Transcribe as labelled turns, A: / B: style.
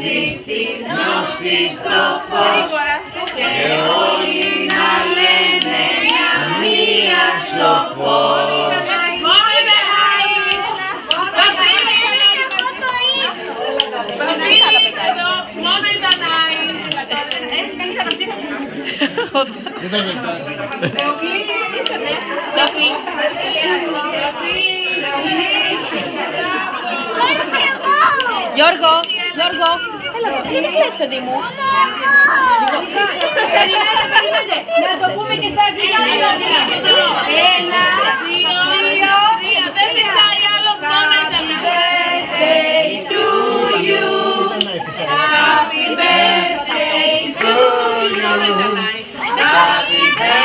A: γνώσεις της γνώσης το φως και όλοι να λένε μια μία σοφός.
B: Μόνο η Δανάη. Σοφή. Γιώργο, Γιώργο, έλα, τι λες παιδί μου.
C: Περιμένετε, να το πούμε και στα αγγλικά. 1, 2, 3,
B: δεν φυσάει άλλος, μόνο η
C: birthday to you. Happy birthday to you. Happy birthday.